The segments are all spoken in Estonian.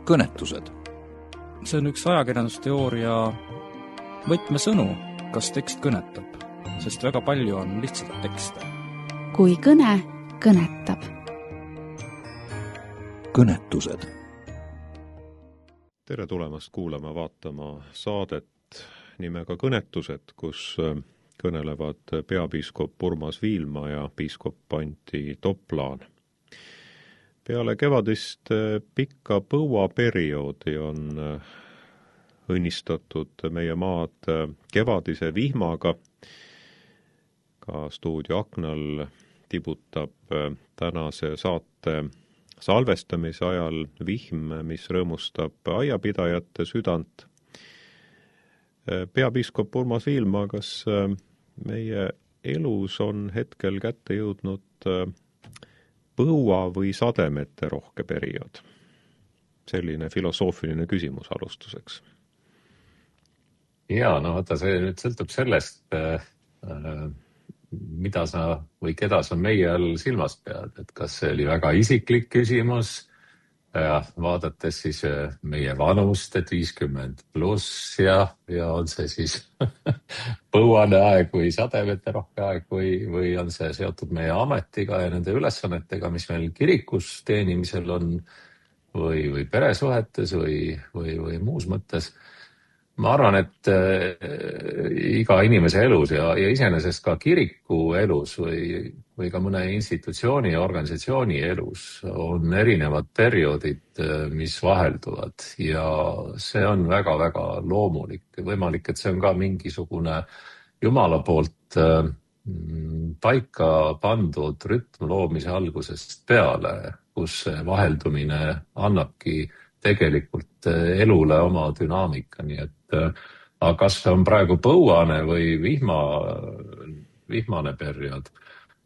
Kõnetused. See on üks ajakirjandusteooria võtmesõnu, kas tekst kõnetab, sest väga palju on lihtsalt tekste. Kui kõne kõnetab. Kõnetused. Tere tulemast kuulama, vaatama saadet nimega Kõnetused, kus kõnelevad peapiiskop Urmas Viilma ja piiskop Anti Toplaan. Peale kevadist pikka põuaperioodi on õnnistatud meie maad kevadise vihmaga. Ka stuudio aknal tibutab tänase saate salvestamise ajal vihm, mis rõõmustab aiapidajate südant. Peapiiskop Urmas Viilma, kas meie elus on hetkel kätte jõudnud põua või sademete rohke periood? Selline filosoofiline küsimus alustuseks. Jaa, no vaata, see nüüd sõltub sellest, mida sa või keda sa meie all silmas pead, et kas see oli väga isiklik küsimus, vaadates siis meie vanust, et 50+ ja on see siis põuane aeg või sademete rohke aeg või on see seotud meie ametiga ja nende ülesannetega, mis meil kirikus teenimisel on või peresuhetes või muus mõttes. Ma arvan, et iga inimese elus ja iseenesest ka kiriku elus või ka mõne institutsiooni ja organisatsiooni elus on erinevad perioodid, mis vahelduvad ja see on väga-väga loomulik. Võimalik, et see on ka mingisugune Jumala poolt paika pandud rütm loomise algusest peale, kus see vaheldumine annabki tegelikult elule oma dünaamika, nii et aga kas see on praegu põuane või vihmane periood?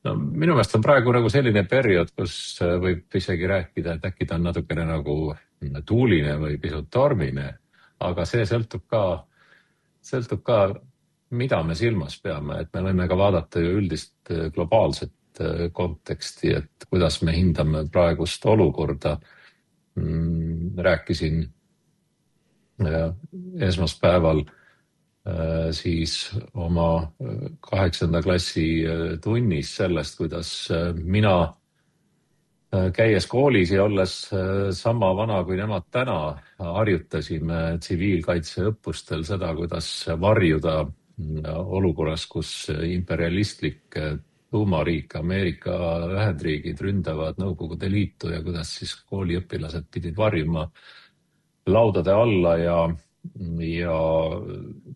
No, minu meelest on praegu nagu selline periood, kus võib isegi rääkida, et äkki ta on natukene nagu tuuline või pisut tormine, aga see sõltub ka, mida me silmas peame, et me võime ka vaadata ju üldist globaalset konteksti, et kuidas me hindame praegust olukorda. Rääkisin esmaspäeval siis oma 8. klassi tunnis sellest, kuidas mina käies koolis ja olles sama vana kui nemad täna, harjutasime tsiviilkaitseõppustel seda, kuidas varjuda olukorras, kus imperialistlik tuumariik, Ameerika Ühendriigid ründavad Nõukogude Liitu ja kuidas siis kooliõpilased pidid varjuma laudade alla ja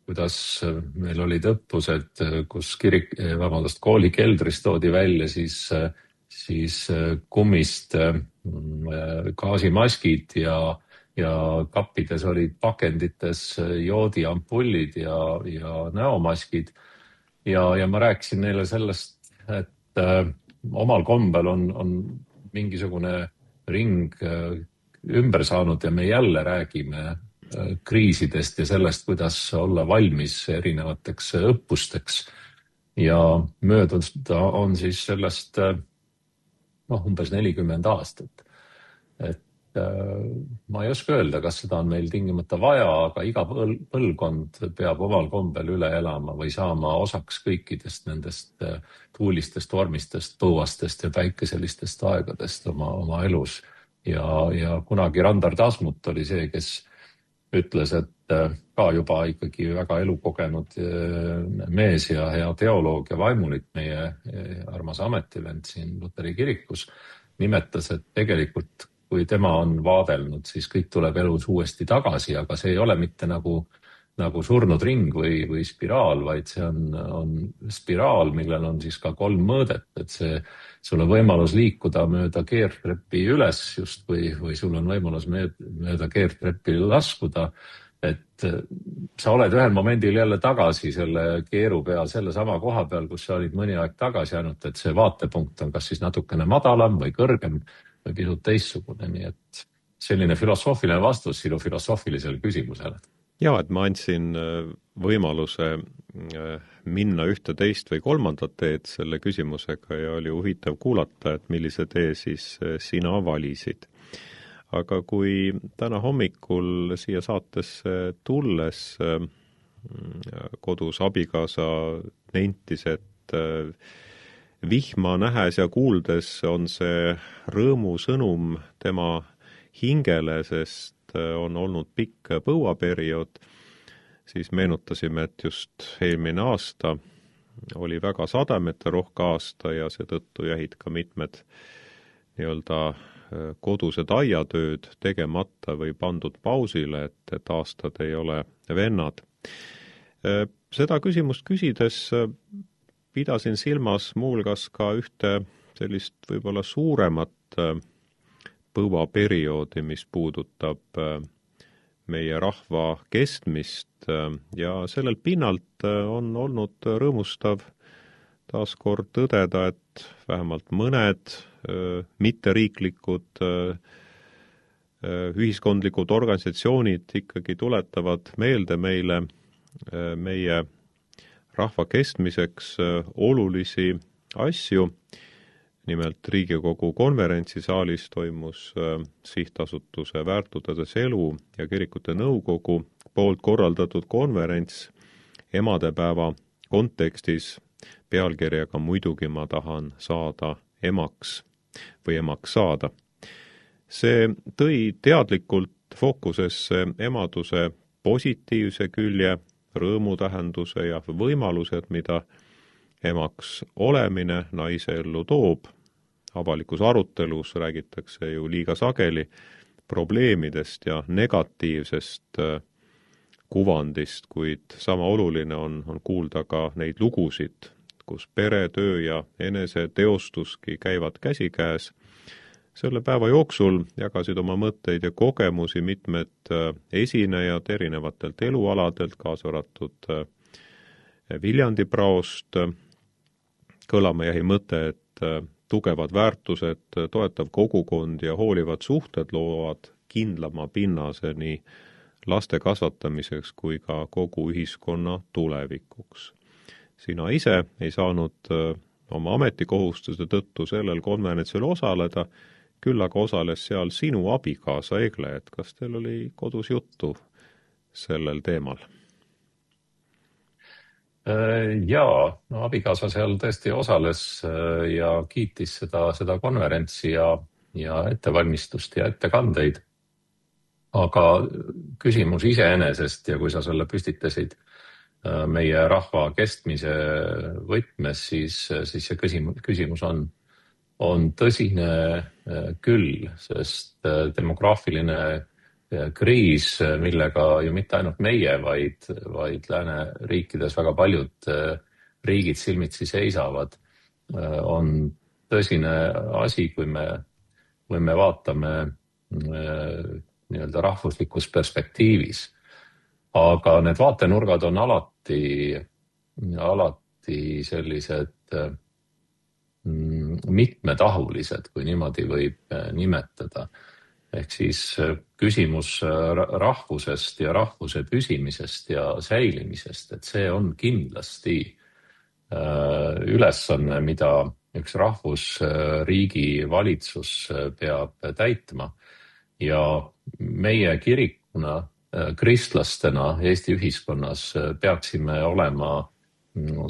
kuidas meil olid õppused, kus kooli keldris toodi välja siis kummist gaasimaskid ja kappides olid pakendites joodiampullid ja näomaskid ja ma rääkisin neile sellest, et omal kombel on mingisugune ring ümber saanud ja me jälle räägime kriisidest ja sellest, kuidas olla valmis erinevateks õppusteks. Ja möödunud on siis sellest umbes 40 aastat. Et ma ei oska öelda, kas seda on meil tingimata vaja, aga iga põlvkond peab omal kombel üle elama või saama osaks kõikidest nendest tuulistest, vormistest, põuastest ja päikeselistest aegadest oma elus. Ja kunagi Randar Tasmut oli see, kes ütles, et ka juba ikkagi väga elukogenud mees ja hea teoloog ja vaimulik meie armas ametivend siin Luteri kirikus nimetas, et tegelikult kui tema on vaadelnud, siis kõik tuleb elus uuesti tagasi, aga see ei ole mitte nagu surnud ring või spiraal, vaid see on spiraal, millel on siis ka 3 mõõdet, et sul on võimalus liikuda mööda keertreppi üles just või sul on võimalus mööda keertreppi laskuda, et sa oled ühel momendil jälle tagasi selle keeru peal, selle sama koha peal, kus sa olid mõni aeg tagasi, ainult et see vaatepunkt on kas siis natukene madalam või kõrgem või pisut teistsugune, nii et selline filosoofiline vastus sinu filosoofilisele küsimusele. Jaa, et ma andsin võimaluse minna ühte, teist või kolmandat teed selle küsimusega ja oli huvitav kuulata, et millise tee siis sina valisid. aga kui täna hommikul siia saatesse tulles kodus abikaasa nentis, et vihma nähes ja kuuldes on see rõõmusõnum tema hingele, sest on olnud pikk põuaperiood, siis meenutasime, et just eelmine aasta oli väga sademeterohke aasta ja seetõttu jäid ka mitmed nii-öelda kodused aiatööd tegemata või pandud pausile, et aastad ei ole vennad. Seda küsimust küsides pidasin silmas muuhulgas ka ühte sellist võib-olla suuremat põuaperioodi, mis puudutab meie rahva kestmist ja sellel pinnalt on olnud rõõmustav taaskord tõdeda, et vähemalt mõned mitteriiklikud ühiskondlikud organisatsioonid ikkagi tuletavad meelde meile meie rahva kestmiseks olulisi asju. Nimelt Riigikogu konverentsisaalis toimus sihtasutuse Väärtudades elu ja kirikute nõukogu poolt korraldatud konverents emadepäeva kontekstis pealkirjaga Muidugi ma tahan saada emaks või emaks saada. See tõi teadlikult fookusesse emaduse positiivse külje, rõõmutähenduse ja võimalused, mida emaks olemine naise ellu toob. Avalikus arutelus räägitakse ju liiga sageli probleemidest ja negatiivsest kuvandist, kuid sama oluline on kuulda ka neid lugusid, kus pere, töö ja eneseteostuski käivad käsikäes. Selle päeva jooksul jagasid oma mõtteid ja kogemusi mitmed esinejad erinevatelt elualadelt, kaasa arvatud Viljandi praost. Kõlama jäi mõte, et tugevad väärtused, toetav kogukond ja hoolivad suhted loovad kindlama pinnase nii laste kasvatamiseks kui ka kogu ühiskonna tulevikuks. Sina ise ei saanud oma ametikohustuse tõttu sellel konverentsil osaleda, küll aga osales seal sinu abikaasa Egle, et kas teil oli kodus juttu sellel teemal? Jaa, no abikaasa seal tõesti osales ja kiitis seda konverentsi ja ettevalmistust ja ettekandeid. Aga küsimus iseenesest ja kui sa selle püstitasid meie rahva kestmise võtmes, siis see küsimus on tõsine küll, sest demograafiline kriis, millega ju mitte ainult meie, vaid lääneriikides väga paljud riigid silmitsi seisavad, on tõsine asi, kui me vaatame nii-öelda rahvuslikus perspektiivis. Aga need vaatenurgad on alati sellised mitmetahulised, kui niimoodi võib nimetada. Ehk siis küsimus rahvusest ja rahvuse püsimisest ja säilimisest, et see on kindlasti ülesanne, mida üks rahvusriigi valitsus peab täitma. Ja meie kirikuna, kristlastena Eesti ühiskonnas peaksime olema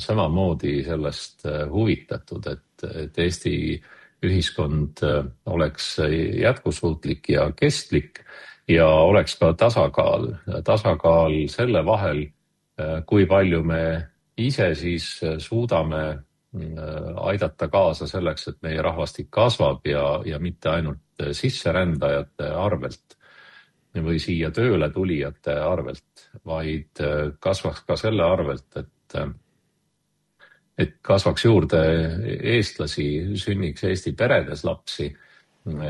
samamoodi sellest huvitatud, et Eesti ühiskond oleks jätkusuutlik ja kestlik ja oleks ka tasakaal selle vahel, kui palju me ise siis suudame aidata kaasa selleks, et meie rahvastik kasvab ja mitte ainult sisserändajate arvelt või siia tööle tulijate arvelt, vaid kasvaks ka selle arvelt, et kasvaks juurde eestlasi, sünniks Eesti peredes lapsi,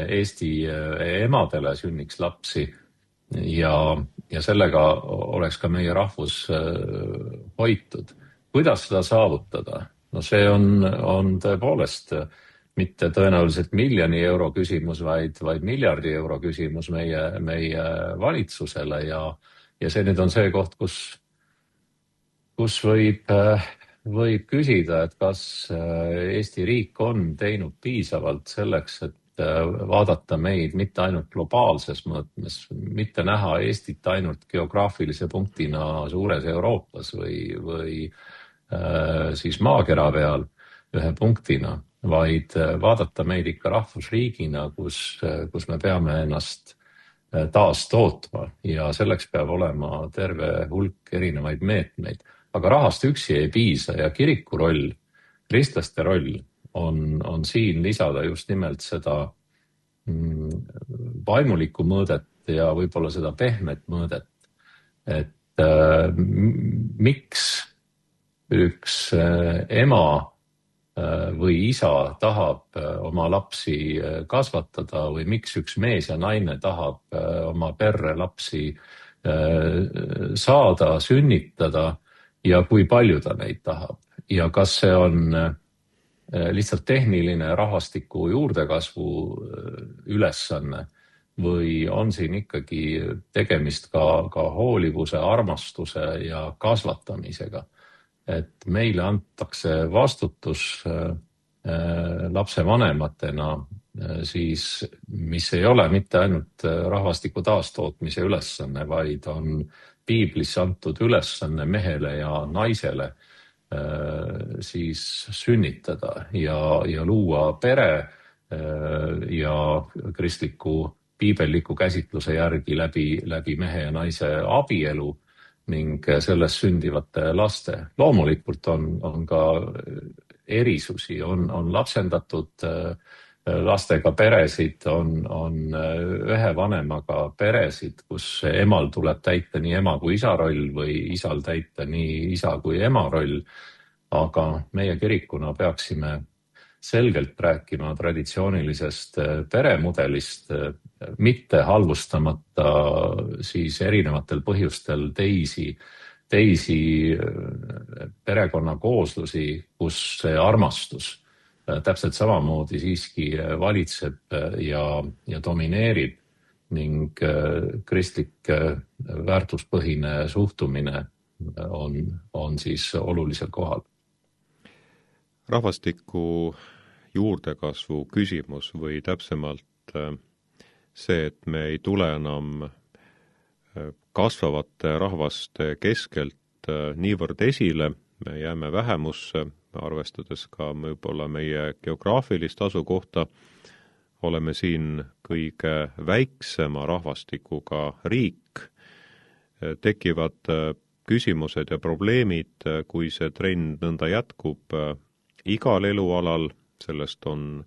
Eesti emadele sünniks lapsi ja sellega oleks ka meie rahvus hoitud. Kuidas seda saavutada? No see on tõepoolest mitte tõenäoliselt miljoni euro küsimus, vaid miljardi euro küsimus meie valitsusele ja see nüüd on see koht, kus võib küsida, et kas Eesti riik on teinud piisavalt selleks, vaadata meid mitte ainult globaalses mõõtmes, mitte näha Eestit ainult geograafilise punktina suures Euroopas või siis maakera peal ühe punktina, vaid vaadata meid ikka rahvusriigina, kus me peame ennast taas tootma ja selleks peab olema terve hulk erinevaid meetmeid. Aga rahast üksi ei piisa ja kiriku roll, kristlaste roll on siin lisada just nimelt seda vaimulikku mõõdet ja võib-olla seda pehmet mõõdet, et miks üks ema või isa tahab oma lapsi kasvatada või miks üks mees ja naine tahab oma perre lapsi saada, sünnitada ja kui palju ta neid tahab. Ja kas see on lihtsalt tehniline rahvastiku juurdekasvu ülesanne või on siin ikkagi tegemist ka hoolivuse, armastuse ja kasvatamisega. Et meile antakse vastutus lapsevanematena, siis, mis ei ole mitte ainult rahvastiku taastootmise ülesanne, vaid on piiblisse antud ülesanne mehele ja naisele siis sünnitada ja luua pere ja kristliku piibelliku käsitluse järgi läbi mehe ja naise abielu ning sellest sündivate laste. Loomulikult on ka erisusi, on lapsendatud lastega peresid, on ühe vanemaga peresid, kus emal tuleb täita nii ema kui isa roll või isal täita nii isa kui ema roll. Aga meie kirikuna peaksime selgelt rääkima traditsioonilisest peremudelist, mitte halvustamata siis erinevatel põhjustel teisi perekonnakooslusi, kus see armastus täpselt samamoodi siiski valitseb ja domineerib ning kristlik väärtuspõhine suhtumine on siis olulisel kohal. Rahvastiku juurdekasvu küsimus või täpsemalt see, et me ei tule enam kasvavate rahvaste keskelt niivõrd esile, me jääme vähemusse, arvestades ka võib-olla meie geograafilist asukohta, oleme siin kõige väiksema rahvastikuga riik, tekivad küsimused ja probleemid, kui see trend nõnda jätkub igal elualal, sellest on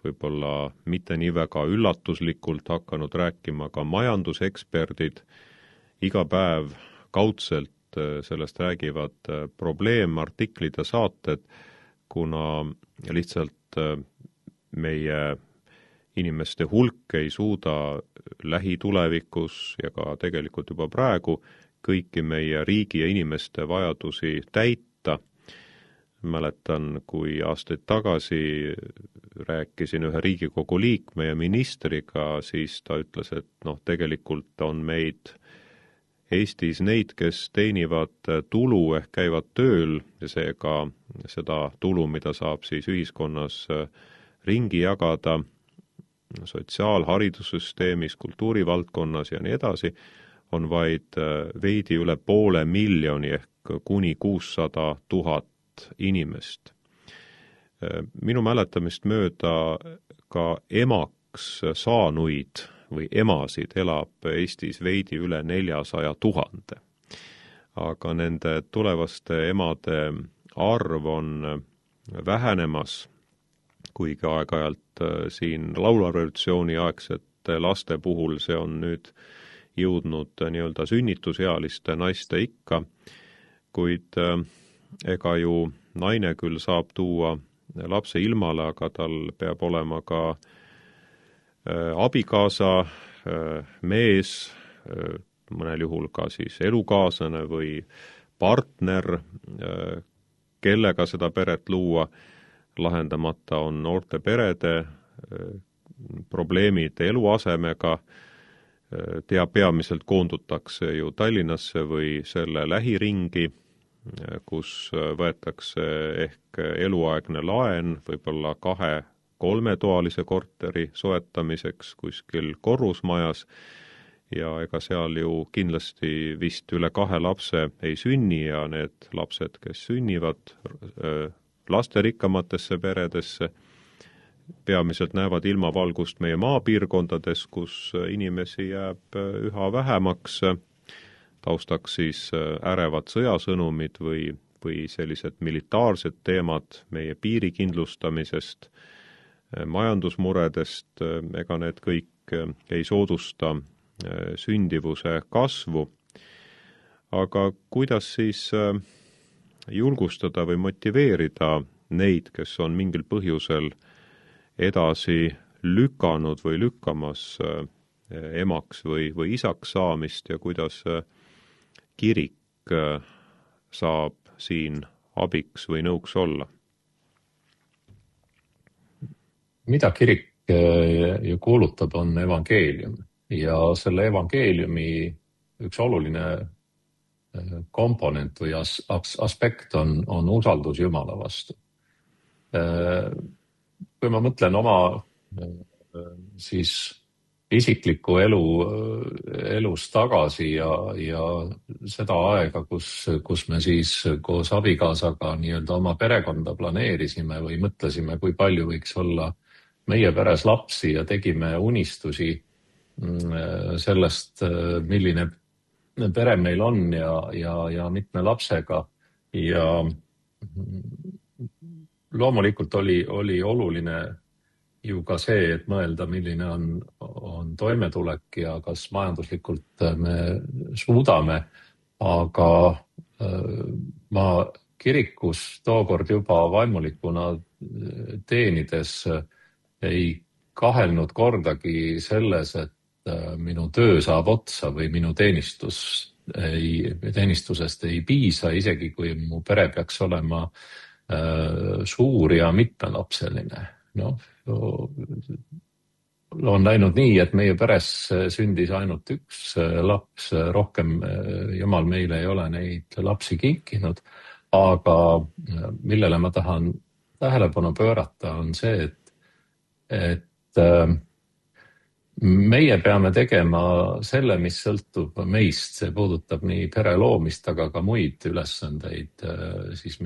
võib-olla mitte nii väga üllatuslikult hakanud rääkima ka majanduseksperdid, iga päev kaudselt sellest räägivad probleemartiklid ja saated, kuna lihtsalt meie inimeste hulk ei suuda lähitulevikus ja ka tegelikult juba praegu kõiki meie riigi ja inimeste vajadusi täita. Mäletan, kui aastaid tagasi rääkisin ühe Riigikogu liikme ja ministriga, siis ta ütles, et tegelikult on meid Eestis neid, kes teenivad tulu ehk käivad tööl ja seega seda tulu, mida saab siis ühiskonnas ringi jagada sotsiaalharidussüsteemis, kultuurivaldkonnas ja nii edasi, on vaid veidi üle 500,000 ehk kuni 600,000 inimest. Minu mäletamist mööda ka emaks saanuid või emasid elab Eestis veidi üle 400,000. Aga nende tulevaste emade arv on vähenemas, kuigi aeg-ajalt siin laularevolutsiooni aegsete laste puhul see on nüüd jõudnud nii-öelda sünnitusealiste naiste ikka, kuid ega ju naine küll saab tuua lapse ilmale, aga tal peab olema ka abikaasa, mees, mõnel juhul ka siis elukaaslane või partner, kellega seda peret luua. Lahendamata on noorte perede probleemid eluasemega, peamiselt koondutakse ju Tallinnasse või selle lähiringi, kus võetakse ehk eluaegne laen võib-olla 2 3-toalise korteri soetamiseks kuskil korrusmajas ja ega seal ju kindlasti vist üle 2 lapse ei sünni ja need lapsed, kes sünnivad lasterikkamatesse peredesse, peamiselt näevad ilmavalgust meie maapiirkondades, kus inimesi jääb üha vähemaks, taustaks siis ärevad sõjasõnumid või sellised militaarsed teemad meie piiri kindlustamisest, majandusmuredest, ega need kõik ei soodusta sündivuse kasvu. Aga kuidas siis julgustada või motiveerida neid, kes on mingil põhjusel edasi lükanud või lükkamas emaks või isaks saamist ja kuidas kirik saab siin abiks või nõuks olla? Mida kirik ju kuulutab, on evangeelium ja selle evangeeliumi üks oluline komponent või aspekt on usaldus Jumala vastu. Kui ma mõtlen oma siis isikliku elus tagasi ja seda aega, kus me siis koos abikaasaga nii-öelda oma perekonda planeerisime või mõtlesime, kui palju võiks olla meie peres lapsi ja tegime unistusi sellest, milline pere meil on ja mitme lapsega ja loomulikult oli oluline ju ka see, et mõelda, milline on toimetulek ja kas majanduslikult me suudame, aga ma kirikus tookord juba vaimulikuna teenides ei kahelnud kordagi selles, et minu töö saab otsa või minu teenistusest ei piisa, isegi kui mu pere peaks olema suur ja mitmelapseline. On läinud nii, et meie peres sündis ainult üks laps, rohkem Jumal meile ei ole neid lapsi kinkinud, aga millele ma tahan tähelepanu pöörata on see, et meie peame tegema selle, mis sõltub meist, see puudutab nii pere loomist, aga ka muid ülesandeid, siis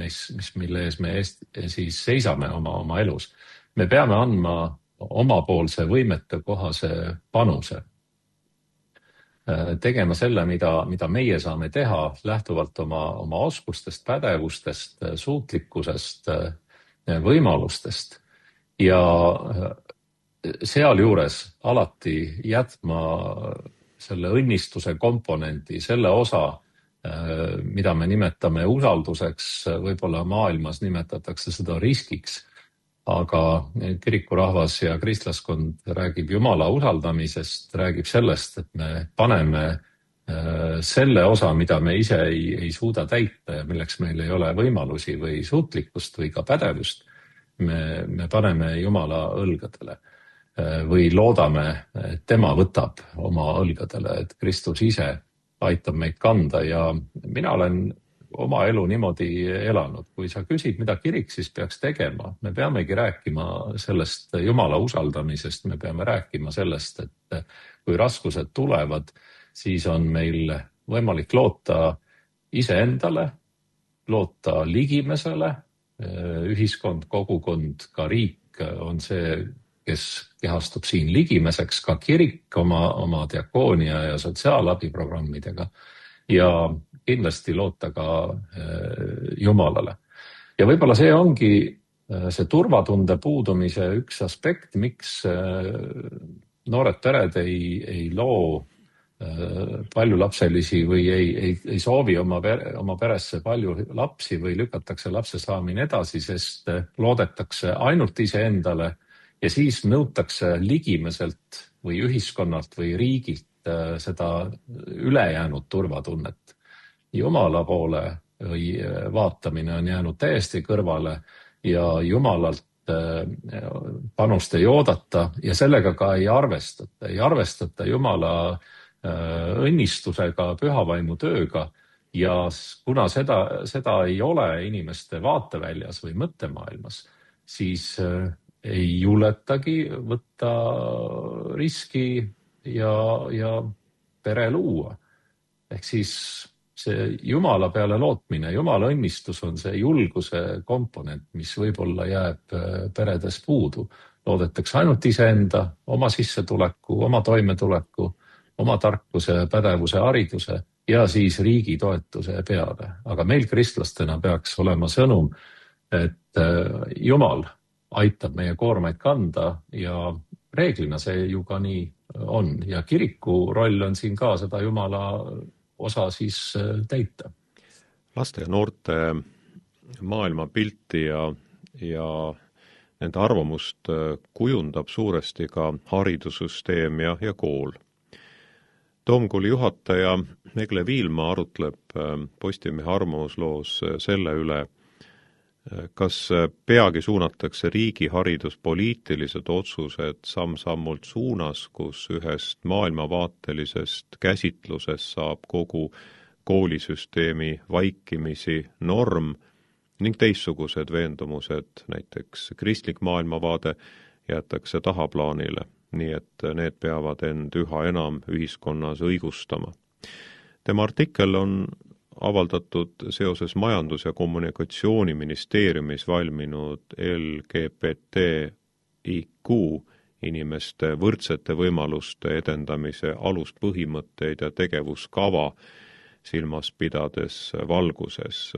mille ees me siis seisame oma elus. Me peame andma omapoolse võimete kohase panuse. Tegema selle, mida meie saame teha lähtuvalt oma oskustest, pädevustest, suutlikkusest, võimalustest ja sealjuures alati jätma selle õnnistuse komponendi, selle osa, mida me nimetame usalduseks, võib-olla maailmas nimetatakse seda riskiks, aga kirikurahvas ja kristlaskond räägib Jumala usaldamisest, räägib sellest, et me paneme selle osa, mida me ise ei suuda täita ja milleks meil ei ole võimalusi või suutlikkust või ka pädevust, me paneme Jumala õlgadele või loodame, et tema võtab oma õlgadele, et Kristus ise aitab meid kanda ja mina olen oma elu niimoodi elanud. Kui sa küsid, mida kirik siis peaks tegema, me peamegi rääkima sellest Jumala usaldamisest, me peame rääkima sellest, et kui raskused tulevad, siis on meil võimalik loota iseendale, loota ligimesele, ühiskond, kogukond, ka riik on see, kes kehastub siin ligimeseks, ka kirik oma diakoonia ja sotsiaalabiprogrammidega ja kindlasti loota ka Jumalale. Ja võib-olla see ongi see turvatunde puudumise üks aspekt, miks noored pered ei loo paljulapselisi või ei soovi oma peresse palju lapsi või lükatakse lapse saamine edasi, sest loodetakse ainult iseendale ja siis nõutakse ligimeselt või ühiskonnalt või riigilt seda ülejäänud turvatunnet. Jumala poole või vaatamine on jäänud täiesti kõrvale ja Jumalalt panust ei oodata ja sellega ka ei arvestata. Ei arvestata Jumala õnnistusega, pühavaimu tööga ja kuna seda ei ole inimeste vaateväljas või mõttemaailmas, siis ei julgetagi võtta riski ja pere luua. Ehk siis see Jumala peale lootmine, Jumala õnnistus on see julguse komponent, mis võib-olla jääb peredes puudu. Loodetakse ainult iseenda, oma sissetuleku, oma toimetuleku, oma tarkuse, pädevuse, hariduse ja siis riigi toetuse peale. Aga meil kristlastena peaks olema sõnum, et Jumal aitab meie koormaid kanda ja reeglina see ju ka nii on. Ja kiriku roll on siin ka seda Jumala osa siis täita. Laste ja noorte maailmapilti ja nende arvamust kujundab suuresti ka haridussüsteem ja kool. Toomkooli juhataja Egle Viilma arutleb Postimehe arvamusloos selle üle, kas peagi suunatakse riigi hariduspoliitilised otsused samm-sammult suunas, kus ühest maailmavaatelisest käsitlusest saab kogu koolisüsteemi vaikimisi norm ning teistsugused veendumused, näiteks kristlik maailmavaade, jäetakse tahaplaanile, nii et need peavad end üha enam ühiskonnas õigustama. Tema artikkel on avaldatud seoses Majandus- ja Kommunikatsiooniministeeriumis valminud LGBTIQ inimeste võrdsete võimaluste edendamise aluspõhimõtteid ja tegevuskava silmas pidades valguses.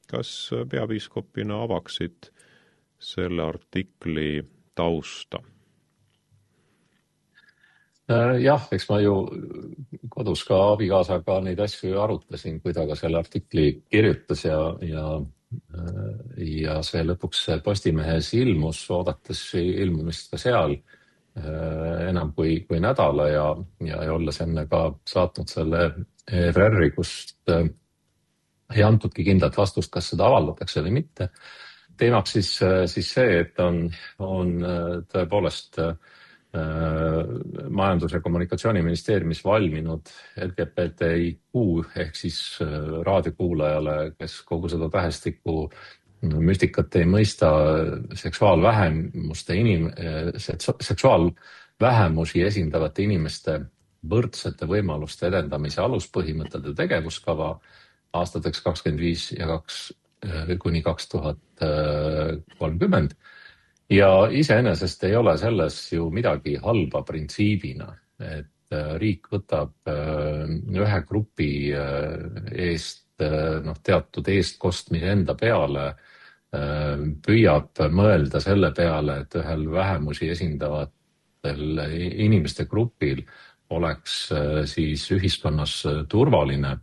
Kas peapiiskopina avaksid selle artikli tausta? Jah, eks ma ju kodus ka abikaasaga neid asju arutasin, kui ta ka selle artikli kirjutas ja see lõpuks Postimehes ilmus, oodates ilmumist ka seal enam kui nädala ja olles enne ka saatnud selle ERR-i, kust ei antudki kindlat vastust, kas seda avaldatakse või mitte. Teemaks siis see, et on tõepoolest Majandus- ja Kommunikatsiooniministeeriumis valminud LGBTIQ ehk siis raadiokuulajale, kes kogu seda tähestikku müstikat ei mõista, seksuaalvähemusi esindavate inimeste võrdsete võimaluste edendamise aluspõhimõtted ja tegevuskava aastateks 25 ja kuni 2030. Ja iseenesest ei ole selles ju midagi halba printsiibina, et riik võtab ühe grupi eest teatud eestkostmise enda peale, püüab mõelda selle peale, et ühel vähemusi esindavatel inimeste grupil oleks siis ühiskonnas turvaline,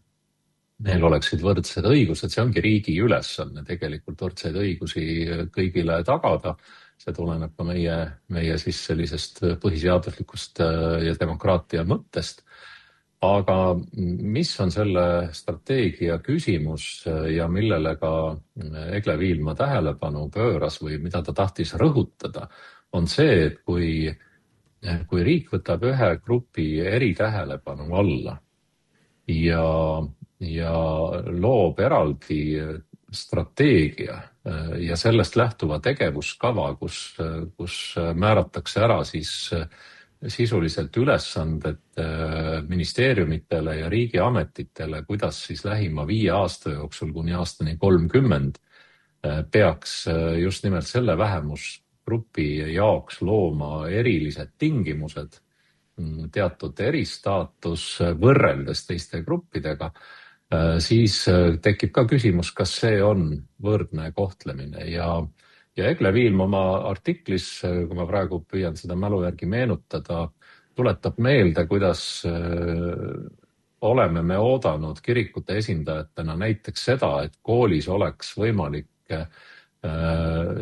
neil oleksid võrdsed õigused, see ongi riigi ülesanne tegelikult võrdseid õigusi kõigile tagada. See tuleneb ka meie siis sellisest põhiseaduslikust ja demokraatia mõttest. Aga mis on selle strateegia küsimus ja millele ka Egle Viilma tähelepanu pööras või mida ta tahtis rõhutada, on see, et kui riik võtab ühe grupi eritähelepanu alla ja loob eraldi strateegia ja sellest lähtuva tegevuskava, kus määratakse ära siis sisuliselt ülesanded ministeeriumitele ja riigiametitele, kuidas siis lähima 5 aasta jooksul kuni aastani 30 peaks just nimelt selle vähemusgrupi jaoks looma erilised tingimused, teatud eristaatus võrreldes teiste gruppidega, siis tekib ka küsimus, kas see on võrdne kohtlemine ja Egle Viilma oma artiklis, kui ma praegu püüan seda mälu järgi meenutada, tuletab meelde, kuidas oleme me oodanud kirikute esindajatena näiteks seda, et koolis oleks võimalik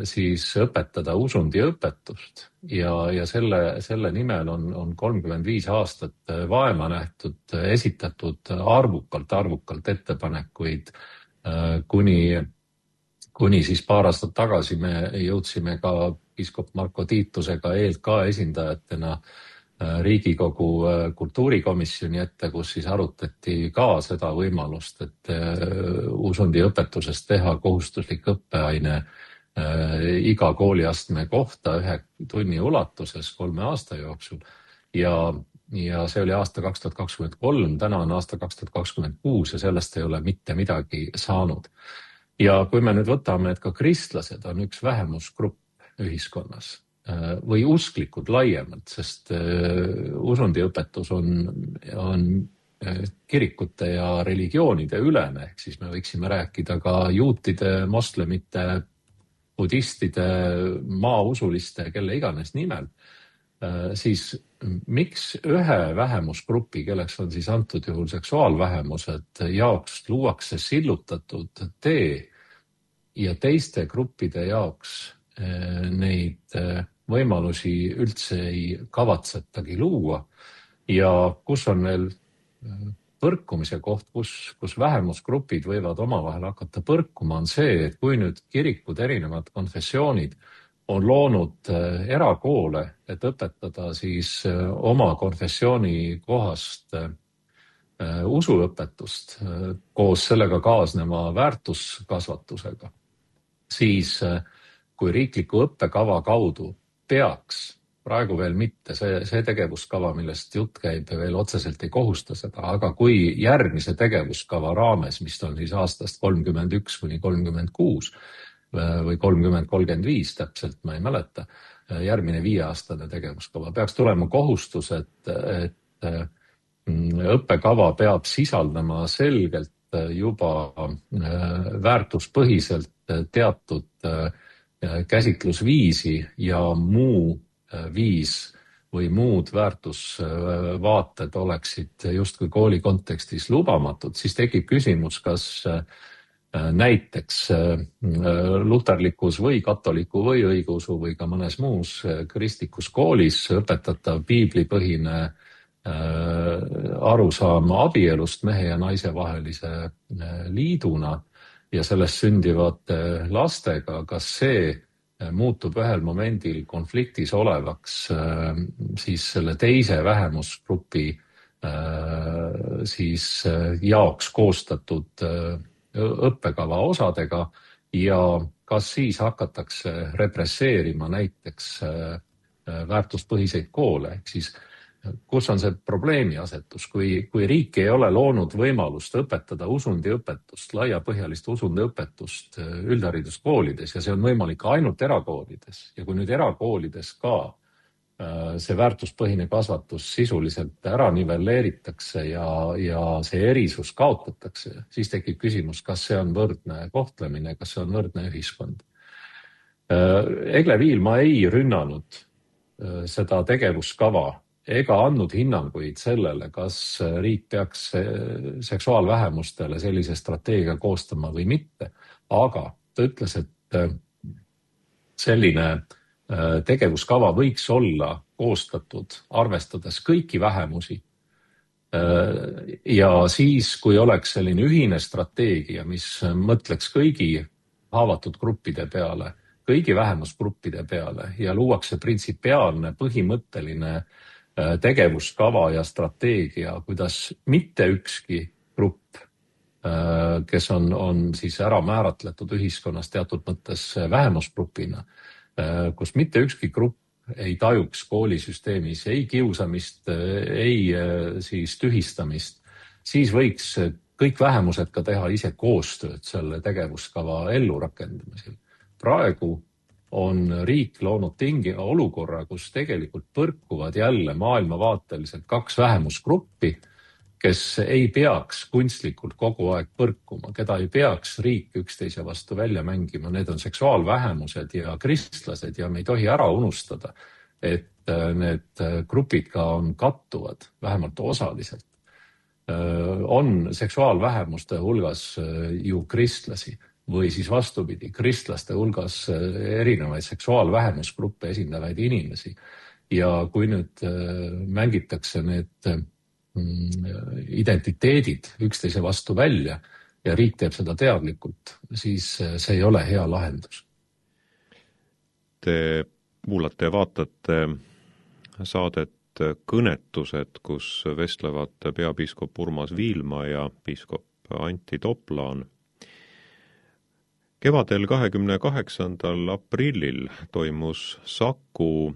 siis õpetada usundiõpetust ja selle nimel on 35 aastat vaeva nähtud, esitatud arvukalt ettepanekuid, kuni siis paar aastat tagasi me jõudsime ka piiskop Marko Tiitusega ELK esindajatena Riigikogu kultuurikomisjoni ette, kus siis arutati ka seda võimalust, et usundiõpetusest teha kohustuslik õppeaine iga kooliastme kohta 1 tunni ulatuses 3 aasta jooksul ja see oli aasta 2023, täna on aasta 2026 ja sellest ei ole mitte midagi saanud. Ja kui me nüüd võtame, et ka kristlased on üks vähemusgrupp ühiskonnas või usklikud laiemalt, sest usundiõpetus on kirikute ja religioonide ülene, ehk siis me võiksime rääkida ka juutide, moslemite, budistide, maausuliste, kelle iganes nimel, siis miks ühe vähemusgrupi, kelleks on siis antud juhul seksuaalvähemused, jaoks luuakse sillutatud tee ja teiste gruppide jaoks neid võimalusi üldse ei kavatsetagi luua ja kus on veel põrkumise koht, kus vähemusgrupid võivad omavahel hakata põrkuma, on see, et kui nüüd kirikud, erinevad konfessioonid on loonud erakoole, et õpetada siis oma konfessiooni kohast usuõpetust koos sellega kaasneva väärtuskasvatusega, siis kui riikliku õppekava kaudu peaks, praegu veel mitte, see tegevuskava, millest jutt käib, veel otseselt ei kohusta seda, aga kui järgmise tegevuskava raames, mis on siis aastast 31 kuni 36 või 30-35 täpselt, ma ei mäleta, järgmine 5-aastane tegevuskava, peaks tulema kohustus, et õppekava peab sisaldama selgelt juba väärtuspõhiselt teatud käsitlusviisi ja muu viis või muud väärtusvaated oleksid justkui kooli kontekstis lubamatud, siis tekib küsimus, kas näiteks luterlikus või katoliku või õigeusu või ka mõnes muus kristlikus koolis õpetatav piiblipõhine arusaam abielust mehe ja naise vahelise liiduna ja sellest sündivate lastega, kas see muutub ühel momendil konfliktis olevaks siis selle teise vähemusgrupi siis jaoks koostatud õppekava osadega ja kas siis hakatakse represseerima näiteks väärtuspõhiseid koole, ehk siis kus on see probleemi asetus, kui riik ei ole loonud võimalust õpetada usundiõpetust, laiapõhjalist usundiõpetust üldhariduskoolides ja see on võimalik ainult erakoolides ja kui nüüd erakoolides ka see väärtuspõhine kasvatus sisuliselt ära nivelleeritakse ja see erisus kaotatakse, siis tekib küsimus, kas see on võrdne kohtlemine, kas see on võrdne ühiskond. Egle Viilma ei rünnanud seda tegevuskava ega andnud hinnanguid sellele, kas riik peaks seksuaalvähemustele sellise strateegia koostama või mitte, aga ta ütles, et selline tegevuskava võiks olla koostatud arvestades kõiki vähemusi ja siis, kui oleks selline ühine strateegia, mis mõtleks kõigi haavatud gruppide peale, kõigi vähemusgruppide peale ja luuakse printsipiaalne, põhimõtteline tegevuskava ja strateegia, kuidas mitte ükski grupp, kes on siis ära määratletud ühiskonnas teatud mõttes vähemusgrupina, kus mitte ükski grupp ei tajuks koolisüsteemis ei kiusamist, ei siis tühistamist, siis võiks kõik vähemused ka teha ise koostööd selle tegevuskava ellurakendamisel. Praegu on riik loonud olukorra, kus tegelikult põrkuvad jälle maailmavaateliselt 2 vähemusgruppi, kes ei peaks kunstlikult kogu aeg põrkuma, keda ei peaks riik üksteise vastu välja mängima. Need on seksuaalvähemused ja kristlased ja me ei tohi ära unustada, et need grupid ka on kattuvad, vähemalt osaliselt. On seksuaalvähemuste hulgas ju kristlasi või siis vastupidi, kristlaste hulgas erinevaid seksuaalvähemusgruppe esindavaid inimesi. Ja kui nüüd mängitakse need identiteedid üksteise vastu välja ja riik teeb seda teadlikult, siis see ei ole hea lahendus. Te kuulate ja vaatate saadet Kõnetused, kus vestlevad peapiiskop Urmas Viilma ja piiskop Antti Toplaan, Kevadel 28. aprillil toimus Saku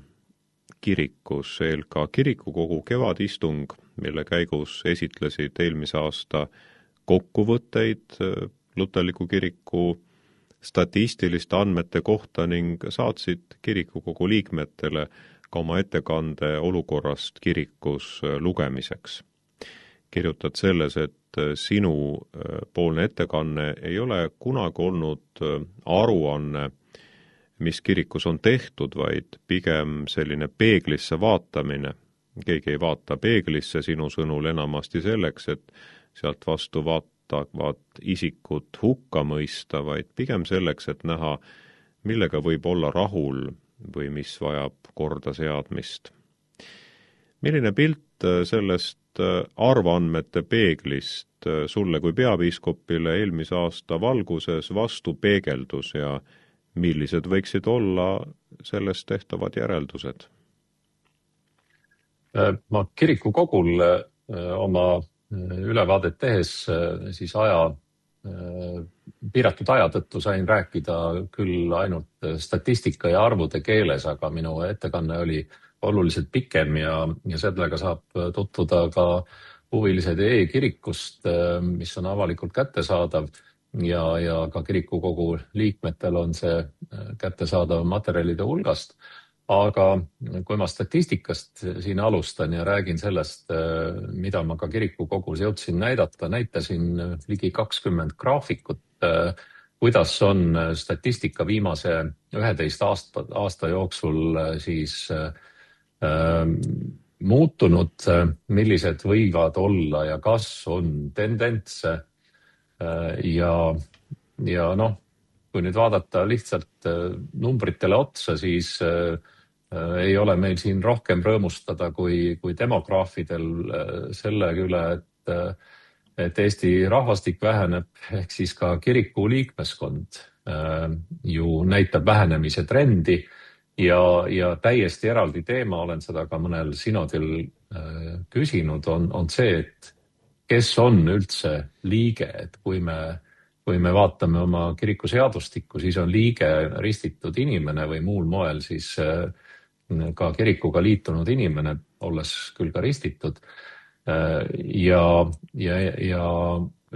kirikus ELK kirikukogu kevadistung, mille käigus esitlesid eelmise aasta kokkuvõtteid luterliku kiriku statistiliste andmete kohta ning saatsid kirikukogu liikmetele ka oma ettekande olukorrast kirikus lugemiseks. Kirjutad selles, et sinu poolne ettekanne ei ole kunagi olnud aruanne, mis kirikus on tehtud, vaid pigem selline peeglisse vaatamine. Keegi ei vaata peeglisse sinu sõnul enamasti selleks, et sealt vastu vaatavad isikut hukka mõista, vaid pigem selleks, et näha, millega võib olla rahul või mis vajab korda seadmist. Milline pilt sellest arvandmete peeglist sulle kui peapiiskopile eelmise aasta valguses vastu peegeldus ja millised võiksid olla sellest tehtavad järeldused? Ma kirikukogul oma ülevaadet tehes siis piiratud aja tõttu sain rääkida küll ainult statistika ja arvude keeles, aga minu ettekanne oli oluliselt pikem ja sellega saab tutvuda ka huvilised e-kirikust, mis on avalikult kättesaadav ja ka kirikukogu liikmetel on see kättesaadav materjalide hulgast. Aga kui ma statistikast siin alustan ja räägin sellest, mida ma ka kirikukogus jõudsin näidata, näitasin ligi 20 graafikut, kuidas on statistika viimase 11 aasta jooksul siis muutunud, millised võivad olla ja kas on tendentse ja kui nüüd vaadata lihtsalt numbritele otsa, siis ei ole meil siin rohkem rõõmustada kui demograafidel selle üle, et Eesti rahvastik väheneb, ehk siis ka kiriku liikmeskond ju näitab vähenemise trendi ja täiesti eraldi teema, olen seda ka mõnel sinodil küsinud, on see, et kes on üldse liige, et kui me vaatame oma kiriku seadustikku, siis on liige ristitud inimene või muul moel siis ka kirikuga liitunud inimene, olles küll ka ristitud ja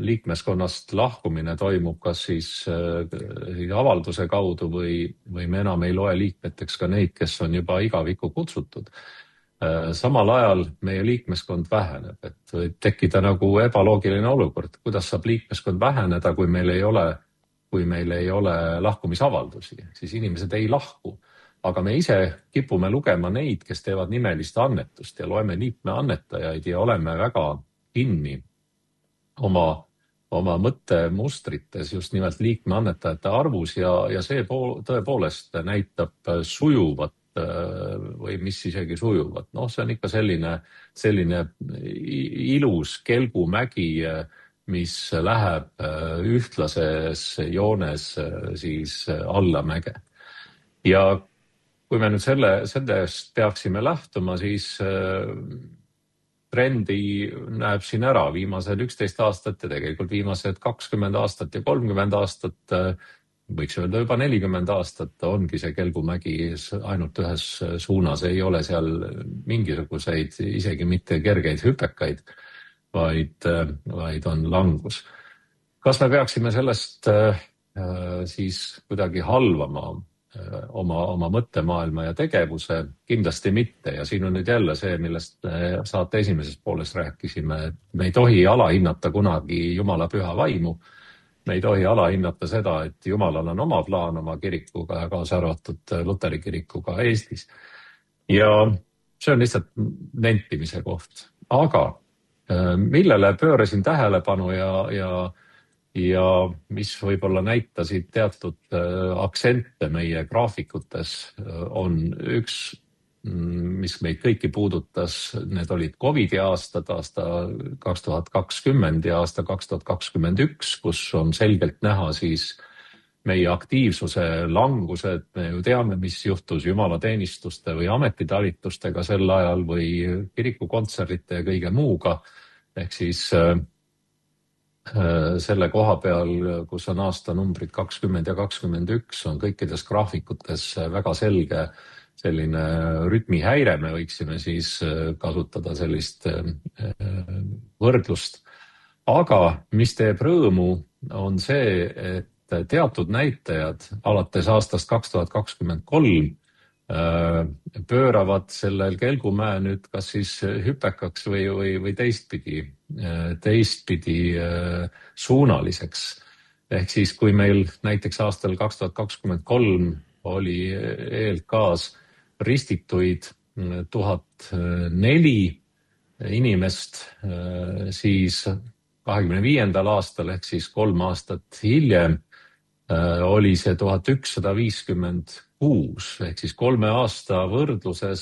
liikmeskonnast lahkumine toimub kas siis avalduse kaudu või me enam ei loe liikmeteks ka neid, kes on juba igavikku kutsutud. Samal ajal meie liikmeskond väheneb, et võib tekkida nagu ebaloogiline olukord, kuidas saab liikmeskond väheneda, kui meil ei ole lahkumisavaldusi, siis inimesed ei lahku. Aga me ise kipume lugema neid, kes teevad nimelist annetust ja loeme liikmeannetajaid ja oleme väga kinni oma mõttemustrites just nimelt liikmeannetajate arvus ja see tõepoolest näitab sujuvat või mis isegi sujuvat. See on ikka selline ilus kelgumägi, mis läheb ühtlases joones siis allamäge. Ja kui me nüüd sellest peaksime lähtuma, siis trendi näeb siin ära viimased 11 aastat ja tegelikult viimased 20 aastat ja 30 aastat, võiks öelda juba 40 aastat ongi see kelgumägi ainult ühes suunas, ei ole seal mingisuguseid isegi mitte kergeid hüpekaid, vaid on langus. Kas me peaksime sellest siis kuidagi halvama oma mõttemaailma ja tegevuse? Kindlasti mitte ja siin on nüüd jälle see, millest saate esimeses pooles rääkisime, et me ei tohi alahinnata kunagi Jumala püha vaimu. Me ei tohi alahinnata seda, et Jumalal on oma plaan oma kirikuga ja kaasa arvatud Luteri kirikuga Eestis. Ja see on lihtsalt nentimise koht. Aga millele pöörasin tähelepanu ja mis võib-olla näitasid teatud aktsente meie graafikutes, on üks, mis meid kõiki puudutas, need olid COVID-i aastad, aasta 2020 ja aasta 2021, kus on selgelt näha siis meie aktiivsuse langused. Me ju teame, mis juhtus jumalateenistuste või ametitalitustega sel ajal või kirikukontserdite ja kõige muuga. Ehk siis selle koha peal, kus on aastanumbrid 20 ja 21, on kõikides graafikutes väga selge selline rütmihäire, me võiksime siis kasutada sellist võrdlust. Aga mis teeb rõõmu, on see, et teatud näitajad alates aastast 2023 pööravad sellel kelgumäe nüüd kas siis hüpekaks või teistpidi suunaliseks. Ehk siis, kui meil näiteks aastal 2023 oli ELK-s ristituid 1004 inimest, siis 25. aastal ehk siis 3 aastat hiljem oli see 1156 ehk siis 3 aasta võrdluses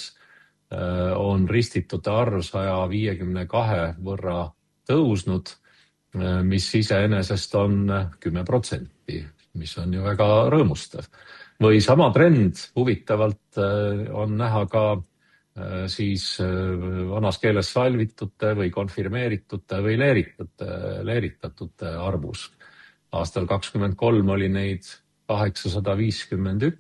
on ristitute arv 152 võrra tõusnud, mis iseenesest on 10%, mis on ju väga rõõmustav. Või sama trend huvitavalt on näha ka siis vanas keeles salvitute või konfirmeeritute või leeritatute arvus. Aastal 2023 oli neid 851,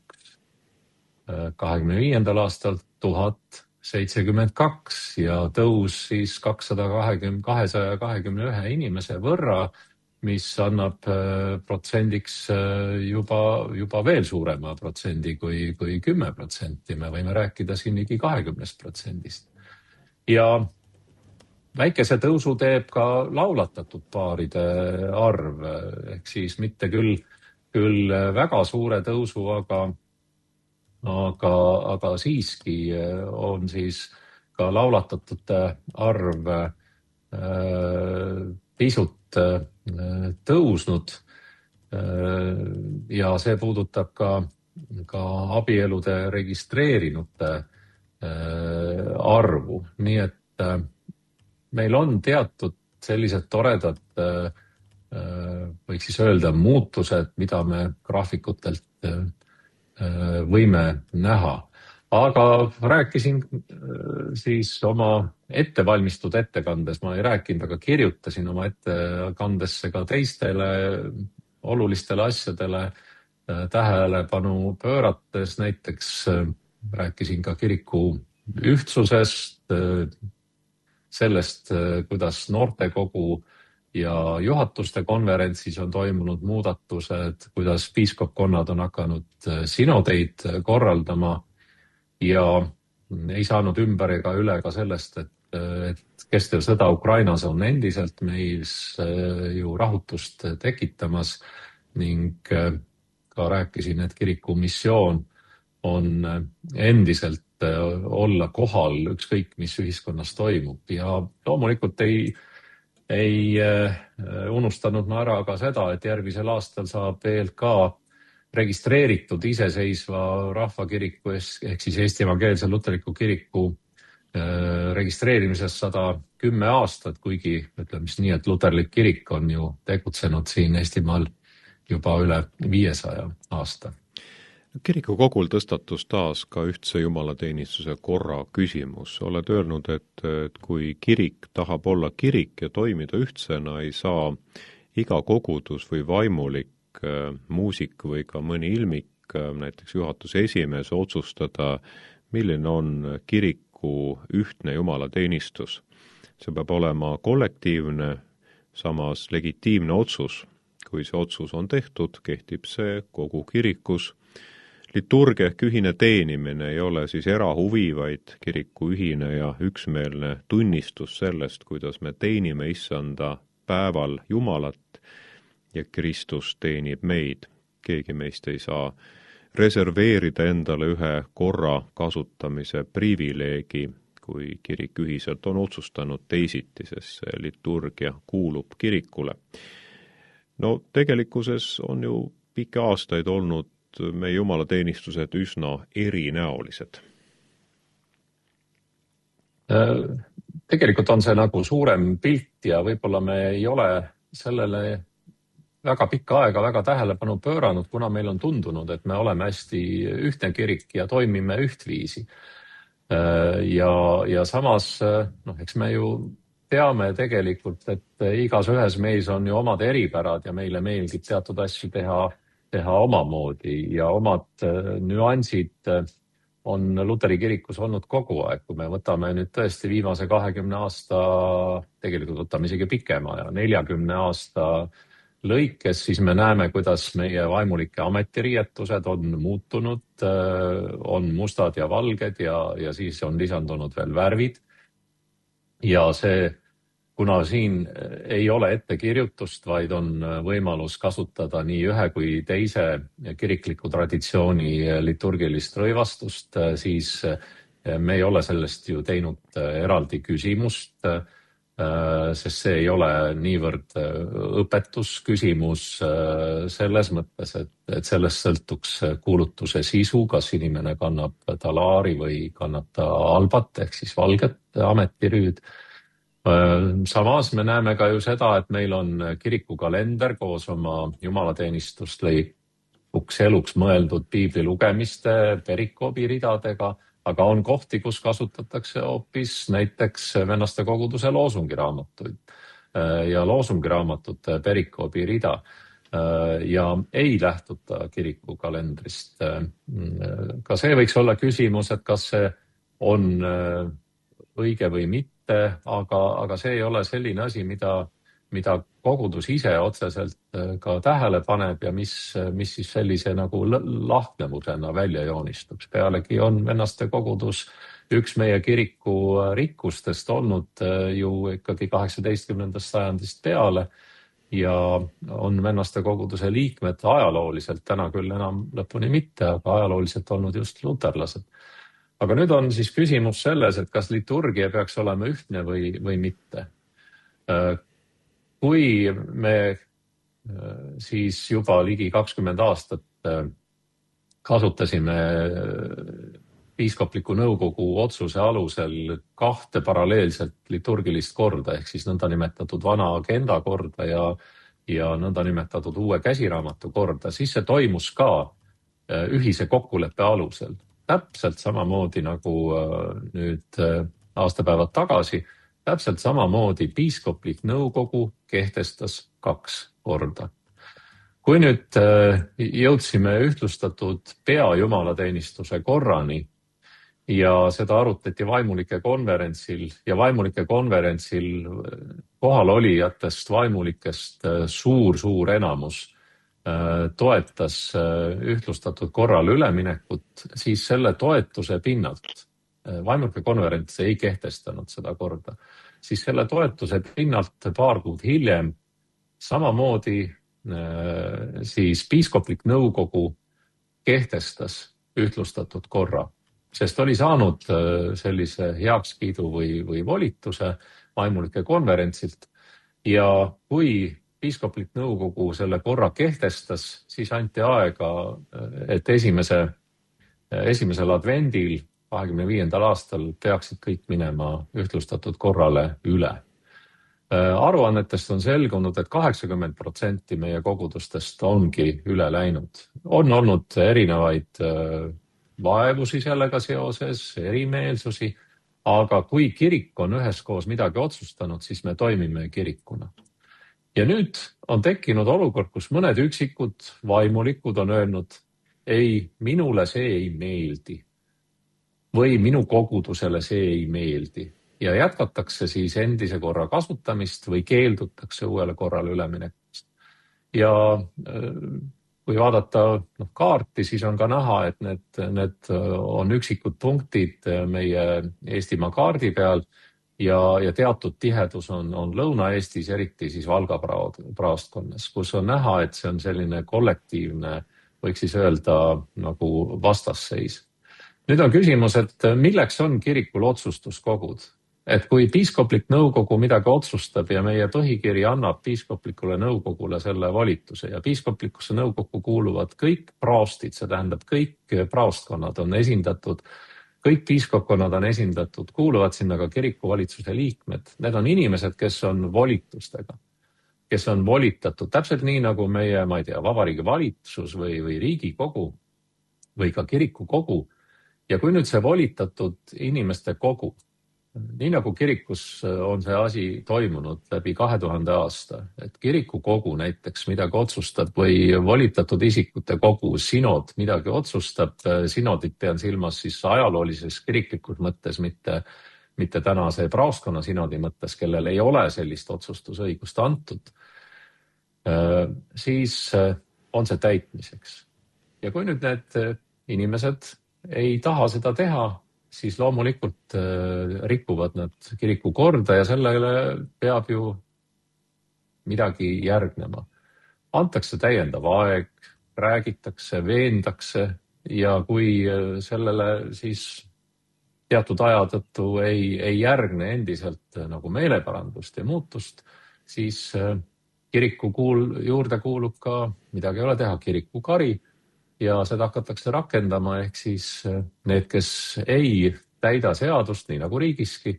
25. aastal 1072 ja tõus siis 221 inimese võrra, mis annab protsendiks juba veel suurema protsendi kui 10%. Me võime rääkida siin ligi 20%. Ja väikese tõusu teeb ka laulatatud paaride arv, ehk siis mitte küll väga suure tõusu, aga siiski on siis ka laulatatute arv pisut tõusnud ja see puudutab ka abielude registreerinute arvu. Nii et meil on teatud sellised toredad, võiks siis öelda, muutused, mida me graafikutelt võime näha. Aga rääkisin siis oma ettevalmistud ettekandes, ma ei rääkinud, aga kirjutasin oma ettekandesse ka teistele olulistele asjadele tähelepanu pöörates. Näiteks rääkisin ka kiriku ühtsusest, sellest, kuidas noortekogu ja juhatuste konverentsis on toimunud muudatused, kuidas piiskopkonnad on hakanud sinodeid korraldama ja ei saanud ümber ega üle ka sellest, et kestev sõda Ukrainas on endiselt meis ju rahutust tekitamas ning ka rääkisin, et kiriku missioon on endiselt olla kohal ükskõik, mis ühiskonnas toimub ja loomulikult ei unustanud ma ära ka seda, et järgmisel aastal saab ELK registreeritud iseseisva rahvakiriku ehk siis Eesti Evangeelse Luterliku Kiriku registreerimisest 110 aastat, kuigi ütleme siis nii, et luterlik kirik on ju tegutsenud siin Eestimaal juba üle 500 aasta. Kirikukogul tõstatus taas ka ühtse jumalateenistuse korra küsimus. Oled öelnud, et kui kirik tahab olla kirik ja toimida ühtsena, ei saa iga kogudus või vaimulik, muusik või ka mõni ilmik, näiteks juhatuse esimees, otsustada, milline on kiriku ühtne jumalateenistus. See peab olema kollektiivne, samas legitiimne otsus. Kui see otsus on tehtud, kehtib see kogu kirikus. Liturgia ehk ühine teenimine ei ole siis erahuvi, vaid kiriku ühine ja üksmeelne tunnistus sellest, kuidas me teenime issanda päeval Jumalat ja Kristus teenib meid. Keegi meist ei saa reserveerida endale ühe korra kasutamise privileegi, kui kirik ühiselt on otsustanud teisiti, sest see liturgia kuulub kirikule. No tegelikkuses on ju pikki aastaid olnud meie jumalateenistused üsna erinäolised. Tegelikult on see nagu suurem pilt ja võib-olla me ei ole sellele väga pikka aega väga tähelepanu pööranud, kuna meil on tundunud, et me oleme hästi ühtne kirik ja toimime ühtviisi. Ja samas, eks me ju teame tegelikult, et igas ühes meis on ju omad eripärad ja meile meeldib teatud asju teha omamoodi ja omad nüansid on Luteri kirikus olnud kogu aeg. Kui me võtame nüüd tõesti viimase 20 aasta, tegelikult võtame isegi pikema ja 40 aasta lõikes, siis me näeme, kuidas meie vaimulike ametiriietused on muutunud, on mustad ja valged ja siis on lisandunud veel värvid. Ja see, kuna siin ei ole ettekirjutust, vaid on võimalus kasutada nii ühe kui teise kirikliku traditsiooni liturgilist rõivastust, siis me ei ole sellest ju teinud eraldi küsimust, sest see ei ole niivõrd õpetusküsimus selles mõttes, et sellest sõltuks kuulutuse sisu, kas inimene kannab talaari või kannab ta albat ehk siis valget ametirüüd. Samas me näeme ka ju seda, et meil on kirikukalender koos oma jumalateenistustlikuks eluks mõeldud piibli lugemiste perikoobi ridadega, aga on kohti, kus kasutatakse hoopis näiteks vennaste koguduse loosungiraamatuid ja loosungiraamatute perikoobi rida ja ei lähtuta kirikukalendrist. Ka see võiks olla küsimus, et kas see on õige või mitte, aga see ei ole selline asi, mida kogudus ise otseselt ka tähele paneb ja mis siis sellise nagu lahknevusena välja joonistuks. Pealegi on vennaste kogudus üks meie kiriku rikkustest olnud ju ikkagi 18. sajandist peale ja on vennaste koguduse liikmed ajalooliselt, täna küll enam lõpuni mitte, aga ajalooliselt olnud just luterlased. Aga nüüd on siis küsimus selles, et kas liturgia peaks olema ühtne või mitte. Kui me siis juba ligi 20 aastat kasutasime piiskopliku nõukogu otsuse alusel kahte paralleelset liturgilist korda, ehk siis nõndanimetatud vana agenda korda ja nõndanimetatud uue käsiraamatu korda, siis see toimus ka ühise kokkuleppe alusel. Täpselt samamoodi nagu nüüd aastapäevad tagasi, täpselt samamoodi piiskoplik nõukogu kehtestas 2 korda. Kui nüüd jõudsime ühtlustatud peajumalateenistuse korrani ja seda arutati vaimulike konverentsil ja vaimulike konverentsil kohalolijatest vaimulikest suur enamus toetas ühtlustatud korrale üleminekut, siis selle toetuse pinnalt, vaimulike konverents ei kehtestanud seda korda, siis selle toetuse pinnalt paar kuud hiljem samamoodi siis piiskoplik nõukogu kehtestas ühtlustatud korra, sest oli saanud sellise heakskiidu või volituse vaimulike konverentsilt ja kui piiskoplik nõukogu selle korra kehtestas, siis anti aega, et esimesel advendil 25. aastal peaksid kõik minema ühtlustatud korrale üle. Aruannetest on selgunud, et 80% meie kogudustest ongi üle läinud. On olnud erinevaid vaevusi sellega seoses, erimeelsusi, aga kui kirik on üheskoos midagi otsustanud, siis me toimime kirikuna. Ja nüüd on tekkinud olukord, kus mõned üksikud vaimulikud on öelnud, ei, minule see ei meeldi või minu kogudusele see ei meeldi ja jätkatakse siis endise korra kasutamist või keeldutakse uuele korrale üleminekust. Ja kui vaadata kaarti, siis on ka näha, et need on üksikud punktid meie Eestimaa kaardi peal ja teatud tihedus on Lõuna-Eestis, eriti siis Valga praostkonnas, kus on näha, et see on selline kollektiivne, võiks siis öelda nagu vastasseis. Nüüd on küsimus, et milleks on kirikul otsustuskogud? Et kui piiskoplik nõukogu midagi otsustab ja meie põhikiri annab piiskoplikule nõukogule selle volituse ja piiskoplikusse nõukoggu kuuluvad kõik praostid, see tähendab kõik praostkonnad on esindatud, kõik piiskopkonnad on esindatud, kuuluvad sinna ka kirikuvalitsuse liikmed. Need on inimesed, kes on volitustega, kes on volitatud täpselt nii nagu meie, ma ei tea, vabariigi valitsus või Riigikogu või ka kirikukogu. Ja kui nüüd see volitatud inimeste kogu nii nagu kirikus on see asi toimunud läbi 2000 aasta, et kirikukogu näiteks midagi otsustab või volitatud isikute kogu, sinod midagi otsustab, sinodit pean silmas siis ajaloolises kiriklikus mõttes, mitte tänase praostkonna sinodi mõttes, kellel ei ole sellist otsustusõigust antud, siis on see täitmiseks. Ja kui nüüd need inimesed ei taha seda teha, siis loomulikult rikuvad nad kiriku korda ja sellele peab ju midagi järgnema. Antakse täiendav aeg, räägitakse, veendakse ja kui sellele siis teatud aja tõttu ei järgne endiselt nagu meeleparandust ja muutust, siis kiriku juurde kuulub ka, midagi ei ole teha, kirikukari. Ja seda hakatakse rakendama, ehk siis need, kes ei täida seadust, nii nagu riigiski,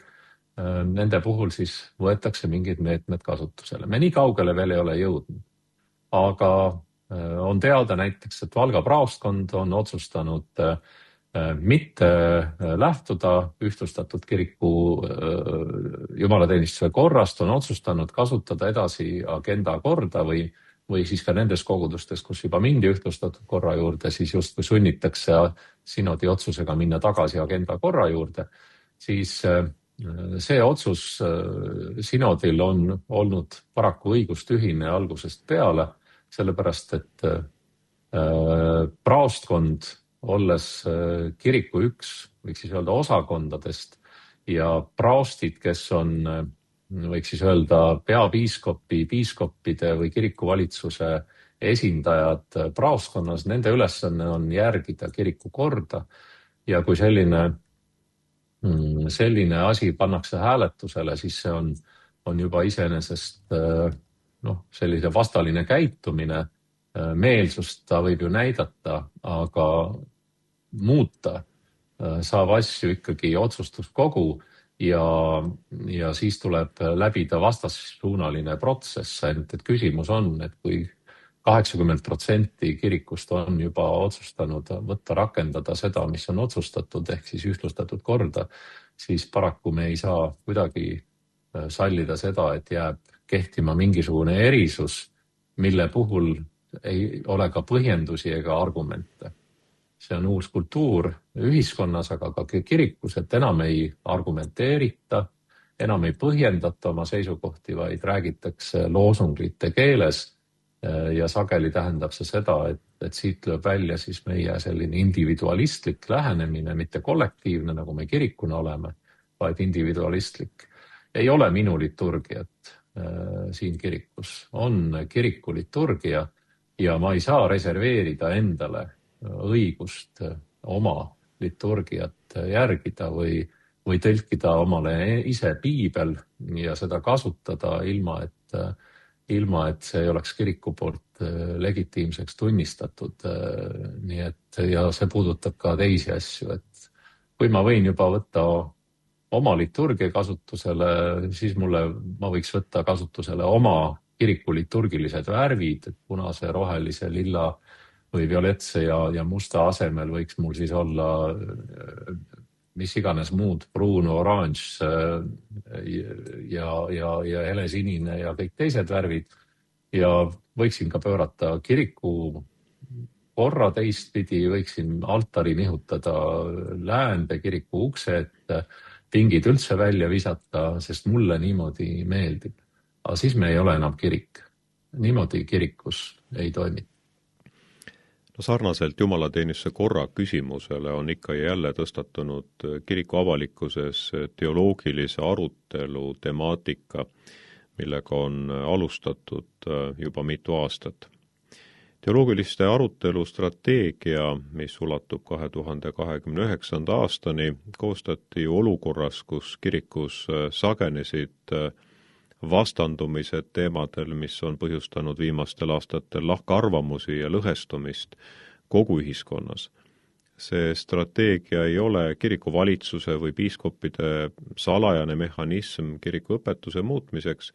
nende puhul siis võetakse mingid meetmed kasutusele. Me nii kaugele veel ei ole jõudnud. Aga on teada näiteks, et Valga praostkond on otsustanud mitte lähtuda ühtlustatud kiriku jumalateenistuse korrast, on otsustanud kasutada edasi agenda korda või siis ka nendes kogudustes, kus juba mindi ühtlustatud korra juurde, siis justkui sunnitakse sinodi otsusega minna tagasi agenda korra juurde, siis see otsus sinodil on olnud paraku õigustühine algusest peale, sellepärast et praostkond, olles kiriku üks, võiks siis öelda osakondadest ja praostid, kes on võiks siis öelda piiskoppide või kirikuvalitsuse esindajad praoskonnas, nende ülesanne on järgida kiriku korda ja kui selline asi pannakse hääletusele, siis see on juba iseenesest sellise vastaline käitumine, meelsust ta võib ju näidata, aga muuta saab asju ikkagi otsustuskogu ja siis tuleb läbida vastassuunaline protsess, ainult et küsimus on, et kui 80% kirikust on juba otsustanud rakendada seda, mis on otsustatud, ehk siis ühtlustatud korda, siis paraku me ei saa kuidagi sallida seda, et jääb kehtima mingisugune erisus, mille puhul ei ole ka põhjendusi ega argumente. See on uus kultuur ühiskonnas, aga ka kirikus, et enam ei argumenteerita, enam ei põhjendata oma seisukohti, vaid räägitakse loosunglite keeles ja sageli tähendab see seda, et siit lööb välja siis meie selline individualistlik lähenemine, mitte kollektiivne, nagu me kirikuna oleme, vaid individualistlik. Ei ole minu liturgiat siin kirikus, on kiriku liturgia ja ma ei saa reserveerida endale õigust oma liturgiat järgida või tõlkida omale ise piibel ja seda kasutada ilma, et see ei oleks kiriku poolt legitiimseks tunnistatud. Nii et, ja see puudutab ka teisi asju, et kui ma võin juba võtta oma liturgia kasutusele, siis ma võiks võtta kasutusele oma kiriku liturgilised värvid, et punase, rohelise, lilla või violetse ja musta asemel võiks mul siis olla mis iganes muud, pruun, oranž ja helesinine ja kõik teised värvid. Ja võiksin ka pöörata kiriku korra teistpidi, võiksin altari nihutada läände kiriku ukse, et pingid üldse välja visata, sest mulle niimoodi meeldib. Aga siis me ei ole enam kirik. Niimoodi kirikus ei toimita. Sarnaselt jumalateenistuse korra küsimusele on ikka ja jälle tõstatunud kiriku avalikkuses teoloogilise arutelu temaatika, millega on alustatud juba mitu aastat. Teoloogiliste arutelu strateegia, mis ulatub 2029. aastani, koostati olukorras, kus kirikus sagenesid vastandumised teemadel, mis on põhjustanud viimastel aastatel lahkarvamusi ja lõhestumist kogu ühiskonnas. See strateegia ei ole kirikuvalitsuse või piiskoppide salajane mehhanism kirikuõpetuse muutmiseks.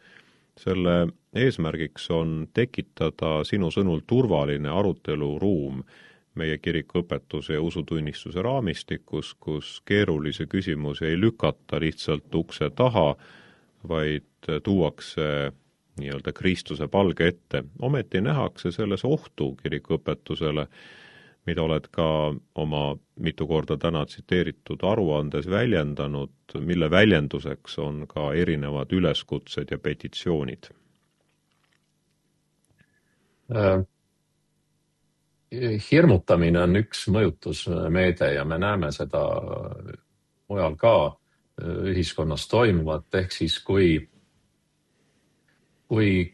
Selle eesmärgiks on tekitada sinu sõnul turvaline aruteluruum, meie kirikuõpetuse ja usutunnistuse raamistikus, kus keerulisi küsimusi ei lükata lihtsalt ukse taha, vaid tuuakse nii-öelda Kristuse palge ette. Ometi nähakse selles ohtu kirikuõpetusele, mida oled ka oma mitu korda täna tsiteeritud aruandes väljendanud, mille väljenduseks on ka erinevad üleskutsed ja petitsioonid. Hirmutamine on üks mõjutusmeede ja me näeme seda mujal ka ühiskonnas toimuvat, ehk siis kui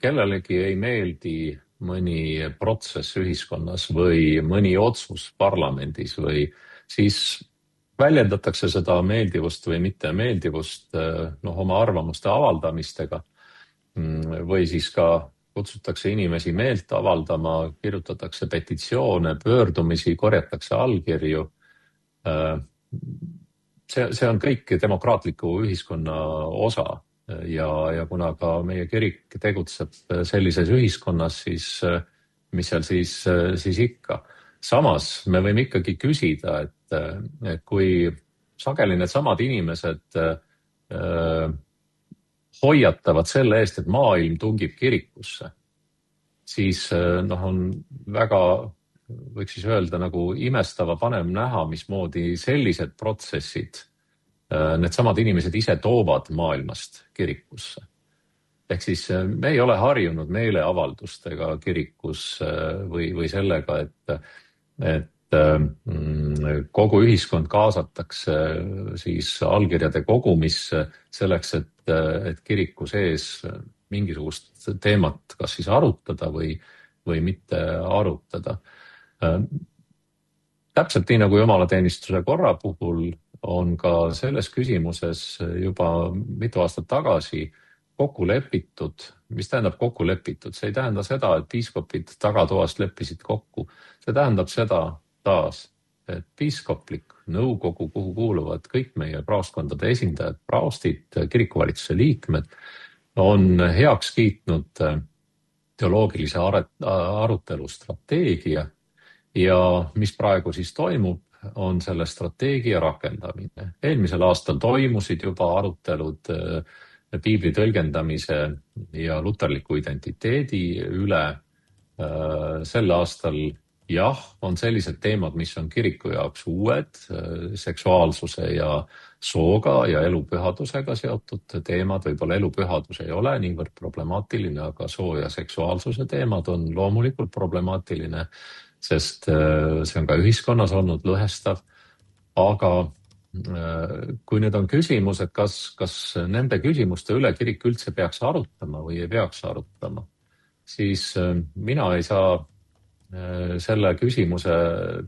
kellelegi ei meeldi mõni protsess ühiskonnas või mõni otsus parlamendis või siis väljendatakse seda meeldivust või mitte meeldivust oma arvamuste avaldamistega või siis ka kutsutakse inimesi meelt avaldama, kirjutatakse petitsioone, pöördumisi, korjatakse allkirju. See on kõik demokraatliku ühiskonna osa ja kuna ka meie kirik tegutseb sellises ühiskonnas, siis mis seal siis ikka. Samas me võime ikkagi küsida, et kui sageli need samad inimesed hoiatavad selle eest, et maailm tungib kirikusse, siis on väga, võiks siis öelda, nagu imestava panev näha, mismoodi sellised protsessid need samad inimesed ise toovad maailmast kirikusse. Ehk siis me ei ole harjunud meeleavaldustega kirikus või sellega, et kogu ühiskond kaasatakse siis allkirjade kogumisse selleks, et kiriku sees mingisugust teemat kas siis arutada või mitte arutada. Täpselt nii nagu jumalateenistuse korra puhul on ka selles küsimuses juba mitu aastat tagasi kokku lepitud. Mis tähendab kokku lepitud? See ei tähenda seda, et piiskopid tagatoast leppisid kokku. See tähendab seda taas, et piiskoplik nõukogu, kuhu kuuluvad kõik meie praostkondade esindajad, praostid, kirikuvalitsuse liikmed, on heaks kiitnud teoloogilise arutelu strateegia ja mis praegu siis toimub, on selle strateegia rakendamine. Eelmisel aastal toimusid juba arutelud piibli tõlgendamise ja luterliku identiteedi üle. Sel aastal on sellised teemad, mis on kiriku jaoks uued, seksuaalsuse ja sooga ja elupühadusega seotud teemad. Võib-olla elupühadus ei ole niivõrd problemaatiline, aga soo ja seksuaalsuse teemad on loomulikult problemaatiline, sest see on ka ühiskonnas olnud lõhestav. Aga kui nüüd on küsimus, et kas nende küsimuste üle kirik üldse peaks arutama või ei peaks arutama, siis mina ei saa selle küsimuse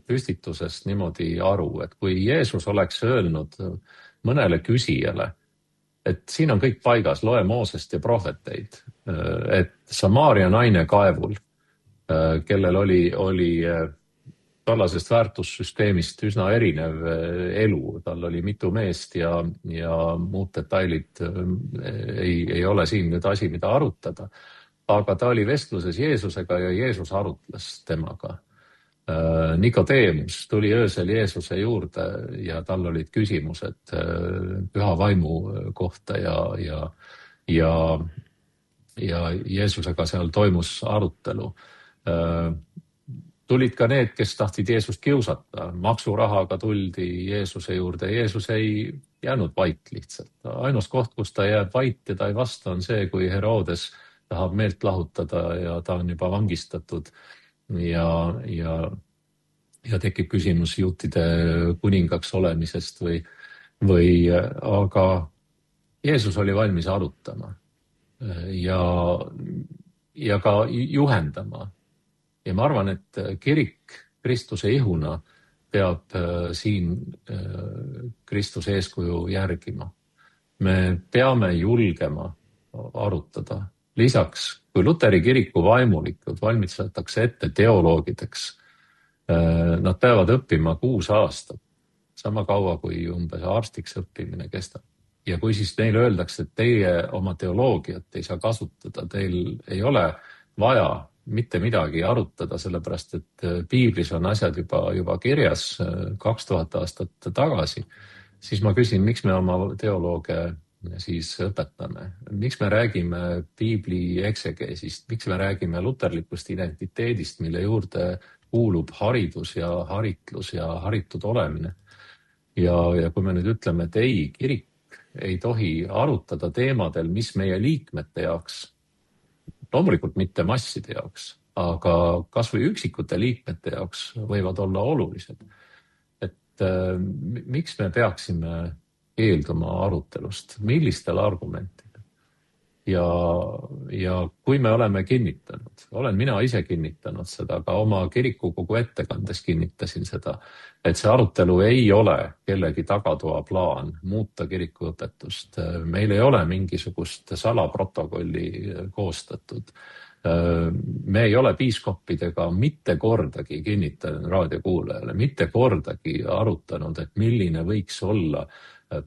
püstitusest niimoodi aru, et kui Jeesus oleks öelnud mõnele küsijale, et siin on kõik paigas, loe Moosest ja prohveteid, et Samaaria naine kaevul, kellel oli tollasest väärtussüsteemist üsna erinev elu, tal oli mitu meest ja muud detailid ei ole siin nüüd asi, mida arutada. Aga ta oli vestluses Jeesusega ja Jeesus arutles temaga. Nikodeemus tuli öösel Jeesuse juurde ja tal olid küsimused püha vaimu kohta ja Jeesusega seal toimus arutelu. Tulid ka need, kes tahtsid Jeesust kiusata. Maksurahaga tuldi Jeesuse juurde. Jeesus ei jäänud vait lihtsalt. Ainus koht, kus ta jääb vait ja ta ei vasta, on see, kui Herodes tahab meelt lahutada ja ta on juba vangistatud ja tekib küsimus juutide kuningaks olemisest aga Jeesus oli valmis arutama ja ka juhendama. Ja ma arvan, et kirik Kristuse ihuna peab siin Kristuse eeskuju järgima. Me peame julgema arutada. Lisaks, kui Luteri kiriku vaimulikud valmistatakse ette teoloogideks, nad peavad õppima 6 aastat, sama kaua kui umbes arstiks õppimine kestab. Ja kui siis neile öeldakse, et teie oma teoloogiat ei saa kasutada, teil ei ole vaja mitte midagi arutada, sellepärast et piiblis on asjad juba kirjas 2000 aastat tagasi, siis ma küsin, miks me oma teolooge siis õpetame, miks me räägime piibli eksegeesist, miks me räägime luterlikust identiteedist, mille juurde kuulub haridus ja haritlus ja haritud olemine. Ja kui me nüüd ütleme, et ei, kirik ei tohi arutada teemadel, mis meie liikmete jaoks, loomulikult mitte masside jaoks, aga kas või üksikute liikmete jaoks võivad olla olulised. Et miks me peaksime keelduma arutelust, millistel argumentidel? Ja kui me oleme kinnitanud, olen mina ise kinnitanud seda, ka oma kirikukogu ettekandes kinnitasin seda, et see arutelu ei ole kellegi tagatoa plaan muuta kirikuõpetust. Meil ei ole mingisugust salaprotokolli koostatud. Me ei ole piiskoppidega mitte kordagi kinnitanud raadiokuulajale, mitte kordagi arutanud, et milline võiks olla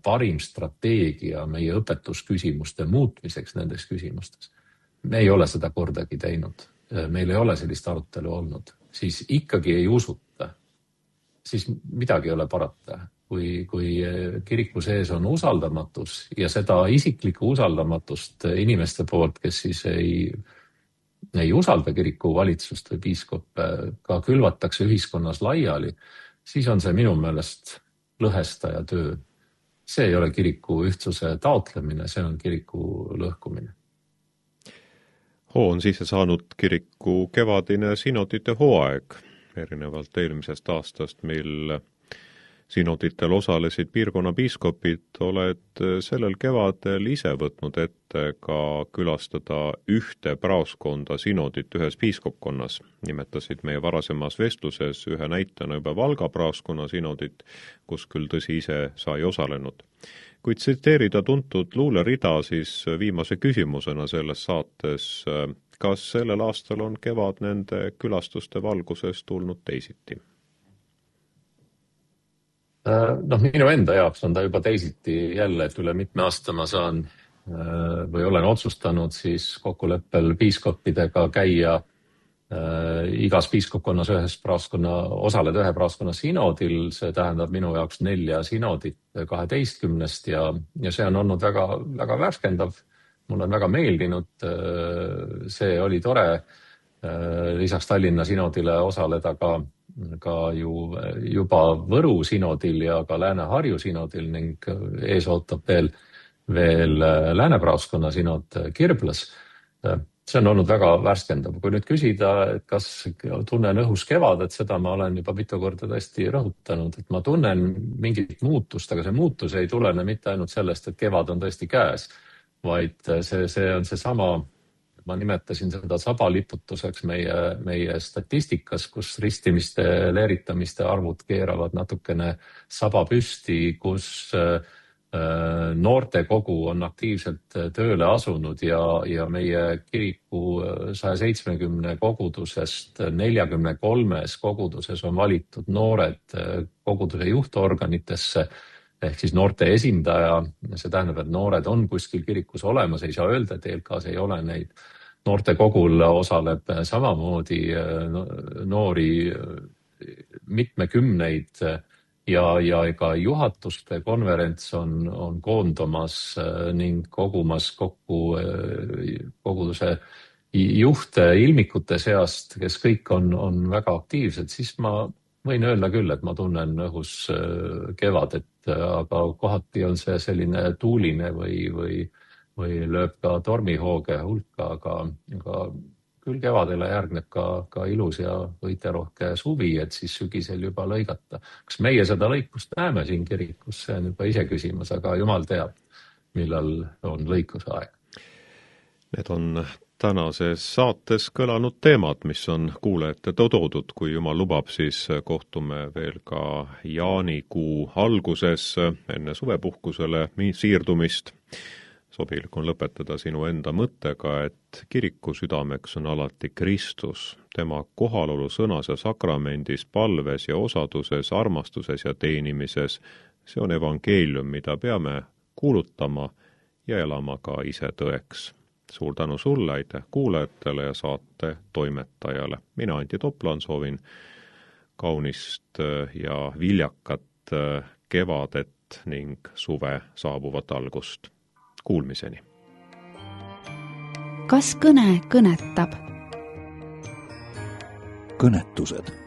parim strateegia meie õpetusküsimuste muutmiseks nendes küsimustes. Me ei ole seda kordagi teinud. Meil ei ole sellist arutelu olnud. Siis ikkagi ei usuta. Siis midagi ei ole parata. Kui kiriku sees on usaldamatus ja seda isiklikku usaldamatust inimeste poolt, kes siis ei usalda kiriku valitsust või piiskoppe, ka külvatakse ühiskonnas laiali, siis on see minu meelest lõhestaja töö. See ei ole kiriku ühtsuse taotlemine, see on kiriku lõhkumine. On sisse saanud kiriku kevadine sinodite hooaeg, erinevalt eelmisest aastast, mil sinoditel osalesid piirkonna piiskopid, oled sellel kevadel ise võtnud ette ka külastada ühte praoskonda sinodit ühes piiskopkonnas. Nimetasid meie varasemas vestluses ühe näitena juba Valga praoskonna sinodit, kus küll tõsi ise sai osalenud. Kui tsiteerida tuntud luulerida, siis viimase küsimusena selles saates, kas sellel aastal on kevad nende külastuste valguses tulnud teisiti? Minu enda jaoks on ta juba teisiti jälle, et üle mitme aasta ma saan või olen otsustanud siis kokkuleppel piiskoppidega käia igas piiskopkonnas osaleda ühe praoskonna sinodil, see tähendab minu jaoks 4 sinodit 12 ja see on olnud väga, väga värskendav. Mul on väga meeldinud, see oli tore lisaks Tallinna sinodile osaleda ka ju juba Võru sinodil ja ka Lääne-Harju sinodil ning ees ootab veel Lääne-praoskonna sinod Kirblas. See on olnud väga värskendav. Kui nüüd küsida, et kas tunnen õhus kevadet, seda ma olen juba mitu korda tõesti rõhutanud, et ma tunnen mingit muutust, aga see muutus ei tulene mitte ainult sellest, et kevad on tõesti käes, vaid see on see sama. Ma nimetasin seda sabaliputuseks meie statistikas, kus ristimiste, leeritamiste arvud keeravad natukene saba püsti, kus noortekogu on aktiivselt tööle asunud ja meie kiriku 170 kogudusest 43 koguduses on valitud noored koguduse juhtorganitesse ehk siis noorte esindaja. See tähendab, et noored on kuskil kirikus olemas, ei saa öelda, et ELK-s ei ole neid. Noortekogul osaleb samamoodi noori mitmekümneid ja ka juhatuste konverents on koondumas ning kogumas kokku koguduse juhte ilmikute seast, kes kõik on väga aktiivsed, siis ma võin öelda küll, et ma tunnen õhus kevadet, aga kohati on see selline tuuline või lööb ka tormihooge hulka, aga küll kevadele järgneb ka ilus ja võiterohke suvi, et siis sügisel juba lõigata. Kas meie seda lõikust näeme siin kirikus, see on juba ise küsimus, aga jumal teab, millal on lõikuse aeg. Need on tänases saates kõlanud teemad, mis on kuulajate toodud. Kui jumal lubab, siis kohtume veel ka jaanikuu alguses enne suvepuhkusele siirdumist. Sobilik on lõpetada sinu enda mõttega, et kiriku südameks on alati Kristus, tema kohalolu sõnas ja sakramendis, palves ja osaduses, armastuses ja teenimises. See on evangeelium, mida peame kuulutama ja elama ka ise tõeks. suur tänu sulle, aitäh kuulajatele ja saate toimetajale. Mina, Anti Toplan, soovin kaunist ja viljakat kevadet ning suve saabuvat algust. Kuulmiseni! Kas kõne kõnetab? Kõnetused